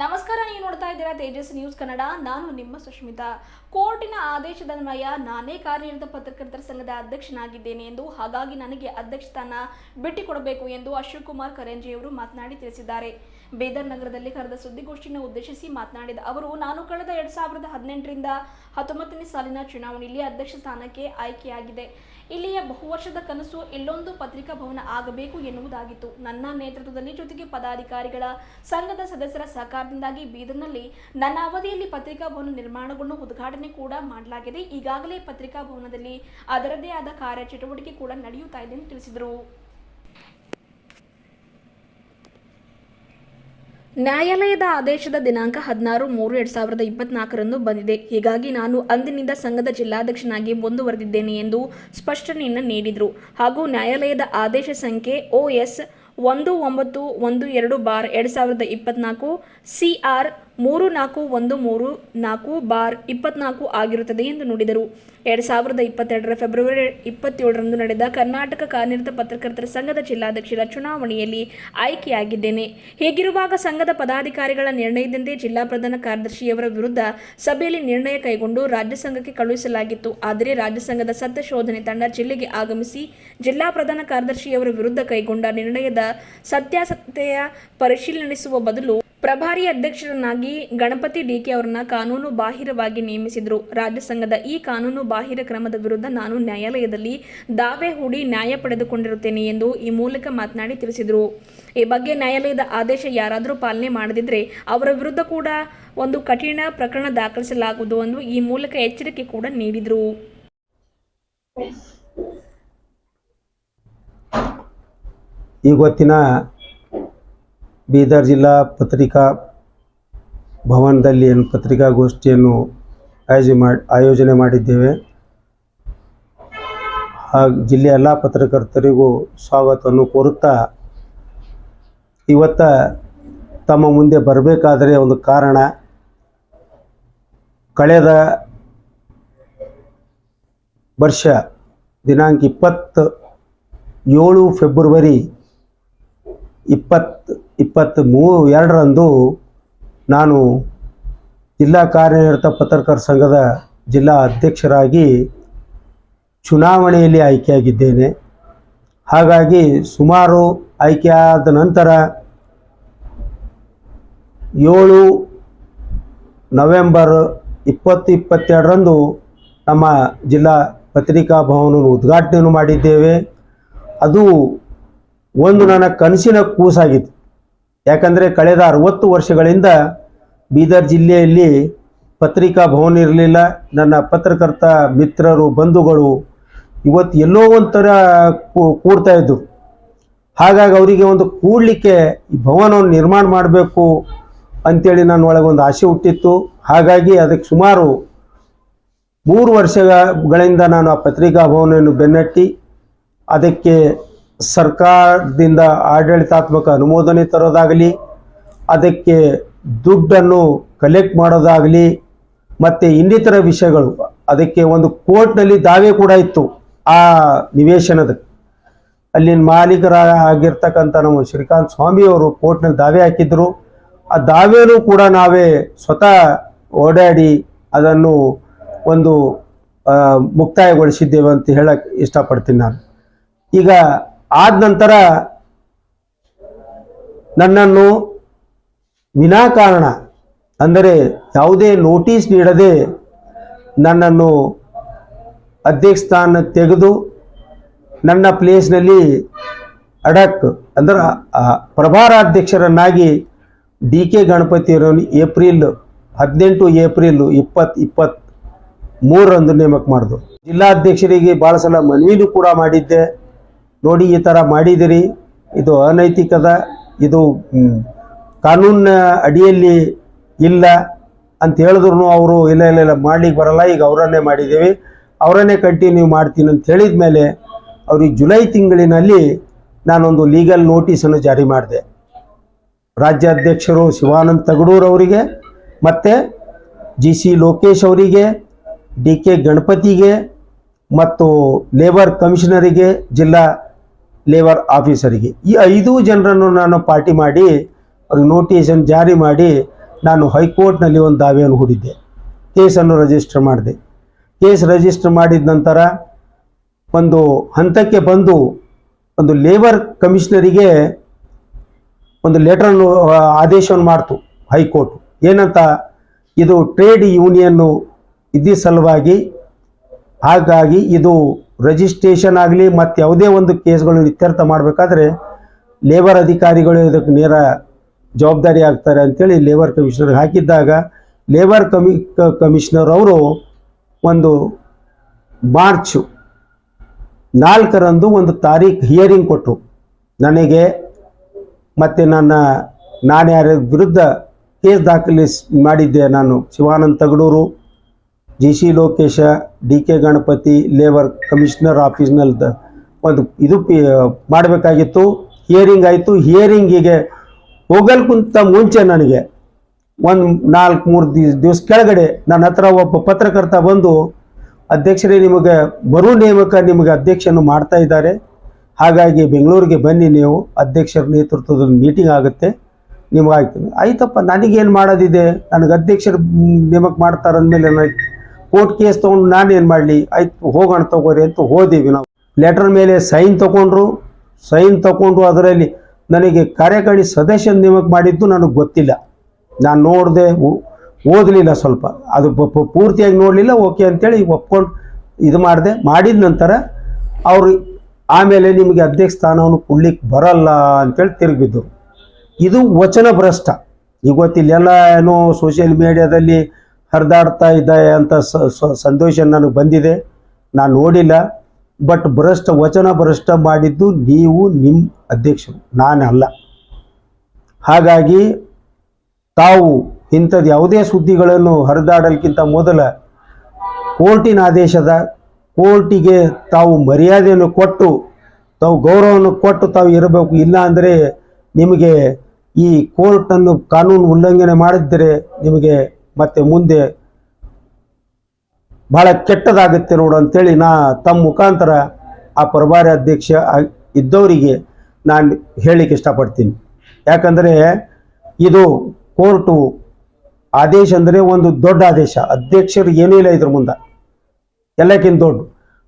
ನಮಸ್ಕಾರ, ನೀವು ನೋಡ್ತಾ ಇದ್ದೀರಾ ತೇಜಸ್ ನ್ಯೂಸ್ ಕನ್ನಡ. ನಾನು ನಿಮ್ಮ ಸುಷ್ಮಿತಾ. ಕೋರ್ಟಿನ ಆದೇಶದನ್ವಯ ನಾನೇ ಕಾರ್ಯನಿರತ ಪತ್ರಕರ್ತರ ಸಂಘದ ಅಧ್ಯಕ್ಷನಾಗಿದ್ದೇನೆ ಎಂದು, ಹಾಗಾಗಿ ನನಗೆ ಅಧ್ಯಕ್ಷ ಸ್ಥಾನ ಬಿಟ್ಟುಕೊಡಬೇಕು ಎಂದು ಅಶೋಕ್ ಕುಮಾರ್ ಕರಂಜಿಯವರು ಮಾತನಾಡಿ ತಿಳಿಸಿದ್ದಾರೆ. ಬೀದರ್ ನಗರದಲ್ಲಿ ಕರೆದ ಸುದ್ದಿಗೋಷ್ಠಿಯನ್ನು ಉದ್ದೇಶಿಸಿ ಮಾತನಾಡಿದ ಅವರು, ನಾನು ಕಳೆದ 2018ರಿಂದ 19ನೇ ಸಾಲಿನ ಚುನಾವಣೆಯಲ್ಲಿ ಅಧ್ಯಕ್ಷ ಸ್ಥಾನಕ್ಕೆ ಆಯ್ಕೆಯಾಗಿದೆ. ಇಲ್ಲಿಯ ಬಹುವರ್ಷದ ಕನಸು ಇಲ್ಲೊಂದು ಪತ್ರಿಕಾ ಭವನ ಆಗಬೇಕು ಎನ್ನುವುದಾಗಿತ್ತು. ನನ್ನ ನೇತೃತ್ವದಲ್ಲಿ ಜೊತೆಗೆ ಪದಾಧಿಕಾರಿಗಳ ಸಂಘದ ಸದಸ್ಯರ ಸಹಕಾರದಿಂದಾಗಿ ಬೀದರ್ನಲ್ಲಿ ನನ್ನ ಅವಧಿಯಲ್ಲಿ ಪತ್ರಿಕಾ ಭವನ ನಿರ್ಮಾಣಗೊಂಡು ಉದ್ಘಾಟನೆ ಕೂಡ ಮಾಡಲಾಗಿದೆ. ಈಗಾಗಲೇ ಪತ್ರಿಕಾ ಭವನದಲ್ಲಿ ಅದರದೇ ಆದ ಕಾರ್ಯಚಟುವಟಿಕೆ ಕೂಡ ನಡೆಯುತ್ತಾ ಇದೆ ಎಂದು ತಿಳಿಸಿದರು. ನ್ಯಾಯಾಲಯದ ಆದೇಶದ ದಿನಾಂಕ 16/3/2024ರಂದು ಬಂದಿದೆ. ಹೀಗಾಗಿ ನಾನು ಅಂದಿನಿಂದ ಸಂಘದ ಜಿಲ್ಲಾಧ್ಯಕ್ಷನಾಗಿ ಮುಂದುವರೆದಿದ್ದೇನೆ ಎಂದು ಸ್ಪಷ್ಟನೆಯನ್ನು ನೀಡಿದರು. ಹಾಗೂ ನ್ಯಾಯಾಲಯದ ಆದೇಶ ಸಂಖ್ಯೆ OS 1912/2024 CR 3413/24 ಆಗಿರುತ್ತದೆ ಎಂದು ನುಡಿದರು. 2022ರ ಫೆಬ್ರವರಿ 27ರಂದು ನಡೆದ ಕರ್ನಾಟಕ ಕಾರ್ಯನಿರತ ಪತ್ರಕರ್ತರ ಸಂಘದ ಜಿಲ್ಲಾಧ್ಯಕ್ಷರ ಚುನಾವಣೆಯಲ್ಲಿ ಆಯ್ಕೆಯಾಗಿದ್ದೇನೆ. ಹೀಗಿರುವಾಗ ಸಂಘದ ಪದಾಧಿಕಾರಿಗಳ ನಿರ್ಣಯದಂತೆ ಜಿಲ್ಲಾ ಪ್ರಧಾನ ಕಾರ್ಯದರ್ಶಿಯವರ ವಿರುದ್ಧ ಸಭೆಯಲ್ಲಿ ನಿರ್ಣಯ ಕೈಗೊಂಡು ರಾಜ್ಯ ಸಂಘಕ್ಕೆ ಕಳುಹಿಸಲಾಗಿತ್ತು. ಆದರೆ ರಾಜ್ಯ ಸಂಘದ ಸತ್ಯ ಶೋಧನೆ ತಂಡ ಜಿಲ್ಲೆಗೆ ಆಗಮಿಸಿ ಜಿಲ್ಲಾ ಪ್ರಧಾನ ಕಾರ್ಯದರ್ಶಿಯವರ ವಿರುದ್ಧ ಕೈಗೊಂಡ ನಿರ್ಣಯದ ಸತ್ಯಾಸತ್ಯತೆಯ ಪರಿಶೀಲನೆ ನಡೆಸುವ ಬದಲು ಪ್ರಭಾರಿ ಅಧ್ಯಕ್ಷರನ್ನಾಗಿ ಗಣಪತಿ ಡಿಕೆ ಅವರನ್ನ ಕಾನೂನು ಬಾಹಿರವಾಗಿ ನೇಮಿಸಿದರು. ರಾಜ್ಯ ಸಂಘದ ಈ ಕಾನೂನು ಬಾಹಿರ ಕ್ರಮದ ವಿರುದ್ಧ ನಾನು ನ್ಯಾಯಾಲಯದಲ್ಲಿ ದಾವೆ ಹೂಡಿ ನ್ಯಾಯ ಪಡೆದುಕೊಂಡಿರುತ್ತೇನೆ ಎಂದು ಈ ಮೂಲಕ ಮಾತನಾಡಿ ತಿಳಿಸಿದರು. ಈ ಬಗ್ಗೆ ನ್ಯಾಯಾಲಯದ ಆದೇಶ ಯಾರಾದರೂ ಪಾಲನೆ ಮಾಡದಿದ್ದರೆ ಅವರ ವಿರುದ್ಧ ಕೂಡ ಒಂದು ಕಠಿಣ ಪ್ರಕರಣ ದಾಖಲಿಸಲಾಗುವುದು ಎಂದು ಈ ಮೂಲಕ ಎಚ್ಚರಿಕೆ ಕೂಡ ನೀಡಿದರು. ಇವತ್ತಿನ ಬೀದರ್ ಜಿಲ್ಲಾ ಪತ್ರಿಕಾ ಭವನದಲ್ಲಿ ಪತ್ರಿಕಾಗೋಷ್ಠಿಯನ್ನು ಆಯೋಜನೆ ಮಾಡಿದ್ದೇವೆ. ಜಿಲ್ಲೆಯ ಎಲ್ಲ ಪತ್ರಕರ್ತರಿಗೂ ಸ್ವಾಗತವನ್ನು ಕೋರುತ್ತಾ, ಇವತ್ತು ತಮ್ಮ ಮುಂದೆ ಬರಬೇಕಾದರೆ ಒಂದು ಕಾರಣ, ಕಳೆದ ವರ್ಷ ದಿನಾಂಕ 27 ಫೆಬ್ರವರಿ 2022ರಂದು ನಾನು ಜಿಲ್ಲಾ ಕಾರ್ಯನಿರತ ಪತ್ರಕರ್ತರ ಸಂಘದ ಜಿಲ್ಲಾ ಅಧ್ಯಕ್ಷರಾಗಿ ಚುನಾವಣೆಯಲ್ಲಿ ಆಯ್ಕೆಯಾಗಿದ್ದೇನೆ. ಹಾಗಾಗಿ ಸುಮಾರು ಆಯ್ಕೆಯಾದ ನಂತರ 7 ನವೆಂಬರ್ 2022ರಂದು ನಮ್ಮ ಜಿಲ್ಲಾ ಪತ್ರಿಕಾ ಭವನವನ್ನು ಉದ್ಘಾಟನೆ ಮಾಡಿದ್ದೇವೆ. ಅದು ಒಂದು ನನ್ನ ಕನಸಿನ ಕೂಸಾಗಿತ್ತು. ಯಾಕಂದರೆ ಕಳೆದ 60 ವರ್ಷಗಳಿಂದ ಬೀದರ್ ಜಿಲ್ಲೆಯಲ್ಲಿ ಪತ್ರಿಕಾ ಭವನ ಇರಲಿಲ್ಲ. ನನ್ನ ಪತ್ರಕರ್ತ ಮಿತ್ರರು, ಬಂಧುಗಳು ಇವತ್ತು ಎಲ್ಲೋ ಒಂಥರ ಕೂಡ್ತಾ ಇದ್ದರು. ಹಾಗಾಗಿ ಅವರಿಗೆ ಒಂದು ಕೂಡಲಿಕ್ಕೆ ಈ ಭವನವನ್ನು ನಿರ್ಮಾಣ ಮಾಡಬೇಕು ಅಂಥೇಳಿ ನನ್ನ ಒಳಗೊಂದು ಆಸೆ ಹುಟ್ಟಿತ್ತು. ಹಾಗಾಗಿ ಅದಕ್ಕೆ ಸುಮಾರು 3 ವರ್ಷಗಳಿಂದ ನಾನು ಆ ಪತ್ರಿಕಾ ಭವನವನ್ನು ಬೆನ್ನಟ್ಟಿ ಅದಕ್ಕೆ ಸರ್ಕಾರದಿಂದ ಆಡಳಿತಾತ್ಮಕ ಅನುಮೋದನೆ ತರೋದಾಗಲಿ, ಅದಕ್ಕೆ ದುಡ್ಡನ್ನು ಕಲೆಕ್ಟ್ ಮಾಡೋದಾಗಲಿ, ಮತ್ತು ಇನ್ನಿತರ ವಿಷಯಗಳು, ಅದಕ್ಕೆ ಒಂದು ಕೋರ್ಟ್ನಲ್ಲಿ ದಾವೆ ಕೂಡ ಇತ್ತು. ಆ ನಿವೇಶನದ ಅಲ್ಲಿನ ಮಾಲೀಕರಾಗಿರ್ತಕ್ಕಂಥ ನಮ್ಮ ಶ್ರೀಕಾಂತ್ ಸ್ವಾಮಿಯವರು ಕೋರ್ಟ್ನಲ್ಲಿ ದಾವೆ ಹಾಕಿದ್ರು. ಆ ದಾವೆನೂ ಕೂಡ ನಾವೇ ಸ್ವತಃ ಓಡಾಡಿ ಅದನ್ನು ಒಂದು ಮುಕ್ತಾಯಗೊಳಿಸಿದ್ದೇವೆ ಅಂತ ಹೇಳಕ್ಕೆ ಇಷ್ಟಪಡ್ತೀನಿ ನಾನು. ಈಗ ಆದ ನಂತರ ನನ್ನನ್ನು ವಿನಾಕಾರಣ, ಅಂದರೆ ಯಾವುದೇ ನೋಟಿಸ್ ನೀಡದೆ ನನ್ನನ್ನು ಅಧ್ಯಕ್ಷ ಸ್ಥಾನ ತೆಗೆದು ನನ್ನ ಪ್ಲೇಸ್ನಲ್ಲಿ ಅಡಕ್ ಅಂದ್ರೆ ಪ್ರಭಾರಾಧ್ಯಕ್ಷರನ್ನಾಗಿ ಡಿಕೆ ಗಣಪತಿಯವರನ್ನು 18 ಏಪ್ರಿಲ್ 2023ರಂದು ನೇಮಕ ಮಾಡಿದ್ರು. ಜಿಲ್ಲಾಧ್ಯಕ್ಷರಿಗೆ ಭಾಳ ಸಲ ಮನವಿನೂ ಕೂಡ ಮಾಡಿದ್ದೆ. ನೋಡಿ, ಈ ಥರ ಮಾಡಿದಿರಿ, ಇದು ಅನೈತಿಕದ, ಇದು ಕಾನೂನಿನ ಅಡಿಯಲ್ಲಿ ಇಲ್ಲ ಅಂತ ಹೇಳಿದ್ರು ಅವರು ಇಲ್ಲ ಮಾಡಲಿಕ್ಕೆ ಬರಲ್ಲ, ಈಗ ಅವರನ್ನೇ ಮಾಡಿದ್ದೇವೆ, ಅವರನ್ನೇ ಕಂಟಿನ್ಯೂ ಮಾಡ್ತೀನಿ ಅಂತ ಹೇಳಿದ ಮೇಲೆ ಅವ್ರಿಗೆ ಜುಲೈ ತಿಂಗಳಿನಲ್ಲಿ ನಾನೊಂದು ಲೀಗಲ್ ನೋಟಿಸನ್ನು ಜಾರಿ ಮಾಡಿದೆ. ರಾಜ್ಯಾಧ್ಯಕ್ಷರು ಶಿವಾನಂದ ತಗಡೂರ್ ಅವರಿಗೆ, ಮತ್ತು GC ಲೋಕೇಶ್ ಅವರಿಗೆ, DK ಗಣಪತಿಗೆ ಮತ್ತು ಲೇಬರ್ ಕಮಿಷನರಿಗೆ, ಜಿಲ್ಲಾ ಲೇಬರ್ ಆಫೀಸರಿಗೆ, ಈ 5 ಜನರನ್ನು ನಾನು ಪಾರ್ಟಿ ಮಾಡಿ ಅವ್ರಿಗೆ ನೋಟಿಸನ್ನು ಜಾರಿ ಮಾಡಿ ನಾನು ಹೈಕೋರ್ಟ್ನಲ್ಲಿ ಒಂದು ದಾವೆಯನ್ನು ಹೂಡಿದ್ದೆ, ಕೇಸನ್ನು ರಿಜಿಸ್ಟರ್ ಮಾಡಿದೆ. ಕೇಸ್ ರಿಜಿಸ್ಟರ್ ಮಾಡಿದ ನಂತರ ಒಂದು ಹಂತಕ್ಕೆ ಬಂದು ಒಂದು ಲೇಬರ್ ಕಮಿಷನರಿಗೆ ಒಂದು ಲೆಟರನ್ನು ಆದೇಶವನ್ನು ಮಾಡ್ತು ಹೈಕೋರ್ಟ್. ಏನಂತ, ಇದು ಟ್ರೇಡ್ ಯೂನಿಯನ್ನು ಇದ್ದ ಸಲುವಾಗಿ, ಹಾಗಾಗಿ ಇದು ರಿಜಿಸ್ಟ್ರೇಷನ್ ಆಗಲಿ ಮತ್ತು ಯಾವುದೇ ಒಂದು ಕೇಸ್ಗಳು ಇತ್ಯರ್ಥ ಮಾಡಬೇಕಾದ್ರೆ ಲೇಬರ್ ಅಧಿಕಾರಿಗಳು ಇದಕ್ಕೆ ನೇರ ಜವಾಬ್ದಾರಿ ಆಗ್ತಾರೆ ಅಂತೇಳಿ ಲೇಬರ್ ಕಮಿಷನರ್ಗೆ ಹಾಕಿದ್ದಾಗ ಲೇಬರ್ ಕಮಿಷನರ್ ಅವರು ಒಂದು ಮಾರ್ಚ್ 4ರಂದು ಒಂದು ತಾರೀಖು ಹಿಯರಿಂಗ್ ಕೊಟ್ಟರು ನನಗೆ. ಮತ್ತು ನಾನು ಯಾರ ವಿರುದ್ಧ ಕೇಸ್ ಮಾಡಿದ್ದೆ, ನಾನು Shivananda Tagaduru, GC Lokesha, DK Ganapathi, labour commissioner ಆಫೀಸ್ನಲ್ಲಿ ಒಂದು ಇದು ಮಾಡಬೇಕಾಗಿತ್ತು. ಹಿಯರಿಂಗ್ ಆಯಿತು. ಹಿಯರಿಂಗಿಗೆ ಹೋಗಲ್ಕಿಂತ ಮುಂಚೆ ನನಗೆ ಒಂದು 4-3 ದಿವಸ ಕೆಳಗಡೆ ನನ್ನ ಹತ್ರ ಒಬ್ಬ ಪತ್ರಕರ್ತ ಬಂದು, ಅಧ್ಯಕ್ಷರೇ, ನಿಮಗೆ ಮರು ನೇಮಕ ನಿಮಗೆ ಅಧ್ಯಕ್ಷನ್ನು ಮಾಡ್ತಾ ಇದ್ದಾರೆ, ಹಾಗಾಗಿ ಬೆಂಗಳೂರಿಗೆ ಬನ್ನಿ, ನೀವು ಅಧ್ಯಕ್ಷರ ನೇತೃತ್ವದ ಮೀಟಿಂಗ್ ಆಗುತ್ತೆ, ನಿಮಗಾಯ್ತು. ಆಯ್ತಪ್ಪ, ನನಗೇನು ಮಾಡೋದಿದೆ, ನನಗೆ ಅಧ್ಯಕ್ಷರ ನೇಮಕ ಮಾಡ್ತಾರಂದಮೇಲೆ ನನಗೆ ಕೋರ್ಟ್ ಕೇಸ್ ತೊಗೊಂಡು ನಾನೇನು ಮಾಡಲಿ, ಆಯ್ತು ಹೋಗೋಣ ತಗೋರಿ ಅಂತ ಹೋದೀವಿ ನಾವು. ಲೆಟರ್ ಮೇಲೆ ಸೈನ್ ತಗೊಂಡು ಅದರಲ್ಲಿ ನನಗೆ ಕಾರ್ಯಕಾರಿ ಸದಸ್ಯ ನೇಮಕ ಮಾಡಿದ್ದು ನನಗೆ ಗೊತ್ತಿಲ್ಲ. ನಾನು ನೋಡಿದೆ, ಓದಲಿಲ್ಲ, ಸ್ವಲ್ಪ ಅದು ಪೂರ್ತಿಯಾಗಿ ನೋಡಲಿಲ್ಲ. ಓಕೆ ಅಂತೇಳಿ ಒಪ್ಕೊಂಡು ಇದು ಮಾಡಿದ ನಂತರ ಅವರು ಆಮೇಲೆ ನಿಮಗೆ ಅಧ್ಯಕ್ಷ ಸ್ಥಾನವನ್ನು ಕೊಡ್ಲಿಕ್ಕೆ ಬರಲ್ಲ ಅಂತೇಳಿ ತಿರುಗಿಬಿದ್ದರು. ಇದು ವಚನ ಭ್ರಷ್ಟ. ಈಗ ಗೊತ್ತಿಲ್ಲ, ಏನೋ ಸೋಷಿಯಲ್ ಮೀಡಿಯಾದಲ್ಲಿ ಹರಿದಾಡ್ತಾ ಇದೆ ಅಂತ ಸಂದೇಶ ನನಗೆ ಬಂದಿದೆ, ನಾನು ನೋಡಿಲ್ಲ. ಬಟ್ ವಚನ ಭ್ರಷ್ಟ ಮಾಡಿದ್ದು ನೀವು, ನಿಮ್ಮ ಅಧ್ಯಕ್ಷರು, ನಾನಲ್ಲ. ಹಾಗಾಗಿ ತಾವು ಇಂಥದ್ದು ಯಾವುದೇ ಸುದ್ದಿಗಳನ್ನು ಹರಿದಾಡಲಿಕ್ಕಿಂತ ಮೊದಲ ಕೋರ್ಟಿಗೆ ತಾವು ಮರ್ಯಾದೆಯನ್ನು ಕೊಟ್ಟು, ತಾವು ಗೌರವವನ್ನು ಕೊಟ್ಟು ತಾವು ಇರಬೇಕು. ಇಲ್ಲ ಅಂದರೆ ನಿಮಗೆ ಈ ಕೋರ್ಟನ್ನು ಕಾನೂನು ಉಲ್ಲಂಘನೆ ಮಾಡಿದ್ದರೆ ನಿಮಗೆ ಮತ್ತೆ ಮುಂದೆ ಬಹಳ ಕೆಟ್ಟದಾಗುತ್ತೆ ನೋಡು ಅಂತೇಳಿ ತಮ್ಮ ಮುಖಾಂತರ ಆ ಪ್ರಭಾರಿ ಅಧ್ಯಕ್ಷ ಇದ್ದವರಿಗೆ ನಾನು ಹೇಳಲಿಕ್ಕೆ ಇಷ್ಟಪಡ್ತೀನಿ. ಯಾಕಂದರೆ ಇದು ಕೋರ್ಟು ಆದೇಶ ಅಂದರೆ ಒಂದು ದೊಡ್ಡ ಆದೇಶ, ಅಧ್ಯಕ್ಷರು ಏನೂ ಇಲ್ಲ ಇದ್ರ ಮುಂದೆ, ಎಲ್ಲಕ್ಕಿಂತ ದೊಡ್ಡ.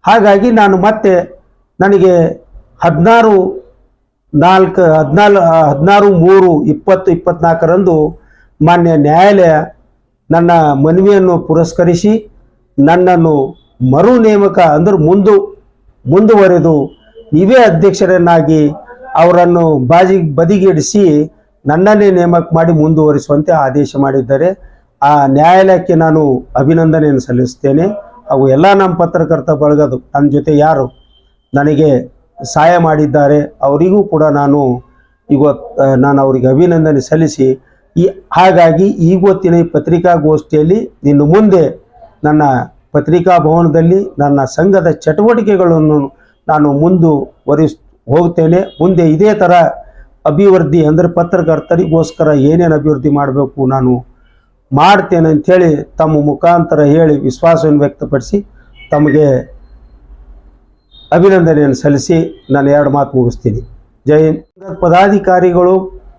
ಹಾಗಾಗಿ ನಾನು ಮತ್ತೆ ನನಗೆ 16/3/2024 ಮಾನ್ಯ ನ್ಯಾಯಾಲಯ ನನ್ನ ಮನವಿಯನ್ನು ಪುರಸ್ಕರಿಸಿ ನನ್ನನ್ನು ಮರು ನೇಮಕ ಅಂದರೆ ಮುಂದುವರೆದು ನೀವೇ ಅಧ್ಯಕ್ಷರನ್ನಾಗಿ ಅವರನ್ನು ಬದಿಗಿಡಿಸಿ ನನ್ನನ್ನೇ ನೇಮಕ ಮಾಡಿ ಮುಂದುವರಿಸುವಂತೆ ಆದೇಶ ಮಾಡಿದ್ದಾರೆ. ಆ ನ್ಯಾಯಾಲಯಕ್ಕೆ ನಾನು ಅಭಿನಂದನೆಯನ್ನು ಸಲ್ಲಿಸ್ತೇನೆ. ಹಾಗೂ ಎಲ್ಲ ನಮ್ಮ ಪತ್ರಕರ್ತ ಬಳಗದು ನನ್ನ ಜೊತೆ ಯಾರು ನನಗೆ ಸಹಾಯ ಮಾಡಿದ್ದಾರೆ ಅವರಿಗೂ ಕೂಡ ನಾನು ಅವರಿಗೆ ಅಭಿನಂದನೆ ಸಲ್ಲಿಸಿ ಹಾಗಾಗಿ ಇವತ್ತಿನ ಈ ಪತ್ರಿಕಾಗೋಷ್ಠಿಯಲ್ಲಿ ಇನ್ನು ಮುಂದೆ ನನ್ನ ಪತ್ರಿಕಾ ಭವನದಲ್ಲಿ ನನ್ನ ಸಂಘದ ಚಟುವಟಿಕೆಗಳನ್ನು ನಾನು ಹೋಗ್ತೇನೆ. ಮುಂದೆ ಇದೇ ಥರ ಅಭಿವೃದ್ಧಿ ಅಂದರೆ ಪತ್ರಕರ್ತರಿಗೋಸ್ಕರ ಏನೇನು ಅಭಿವೃದ್ಧಿ ಮಾಡಬೇಕು ನಾನು ಮಾಡ್ತೇನೆ ಅಂಥೇಳಿ ತಮ್ಮ ಮುಖಾಂತರ ಹೇಳಿ ವಿಶ್ವಾಸವನ್ನು ವ್ಯಕ್ತಪಡಿಸಿ ತಮಗೆ ಅಭಿನಂದನೆಯನ್ನು ಸಲ್ಲಿಸಿ ನಾನು 2 ಮಾತು ಮುಗಿಸ್ತೀನಿ. ಜೈ ಹಿಂದ್. ಪದಾಧಿಕಾರಿಗಳು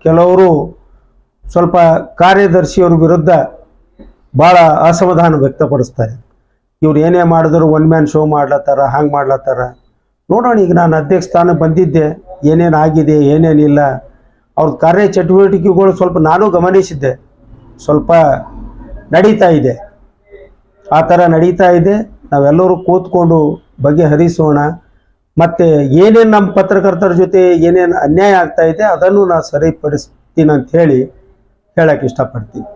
ಕೆಲವರು ಸ್ವಲ್ಪ ಕಾರ್ಯದರ್ಶಿಯವರ ವಿರುದ್ಧ ಭಾಳ ಅಸಮಾಧಾನ ವ್ಯಕ್ತಪಡಿಸ್ತಾರೆ. ಇವ್ರು ಏನೇ ಮಾಡಿದ್ರು ಒನ್ ಮ್ಯಾನ್ ಶೋ ಮಾಡ್ಲತ್ತಾರ, ಹಂಗೆ ಮಾಡ್ಲತ್ತಾರ. ನೋಡೋಣ, ಈಗ ನಾನು ಅಧ್ಯಕ್ಷ ಸ್ಥಾನ ಬಂದಿದ್ದೆ, ಏನೇನು ಆಗಿದೆ ಏನೇನಿಲ್ಲ ಅವ್ರ ಕಾರ್ಯ ಚಟುವಟಿಕೆಗಳು ಸ್ವಲ್ಪ ನಾನು ಗಮನಿಸಿದ್ದೆ, ಸ್ವಲ್ಪ ನಡೀತಾ ಇದೆ, ಆ ಥರ ನಡೀತಾ ಇದೆ. ನಾವೆಲ್ಲರೂ ಕೂತ್ಕೊಂಡು ಬಗೆಹರಿಸೋಣ. ಮತ್ತು ಏನೇನು ನಮ್ಮ ಪತ್ರಕರ್ತರ ಜೊತೆ ಏನೇನು ಅನ್ಯಾಯ ಆಗ್ತಾ ಇದೆ ಅದನ್ನು ನಾನು ಸರಿಪಡಿಸ್ತೀನಿ ಅಂತ ಹೇಳಕ್ಕೆ ಇಷ್ಟಪಡ್ತೀನಿ.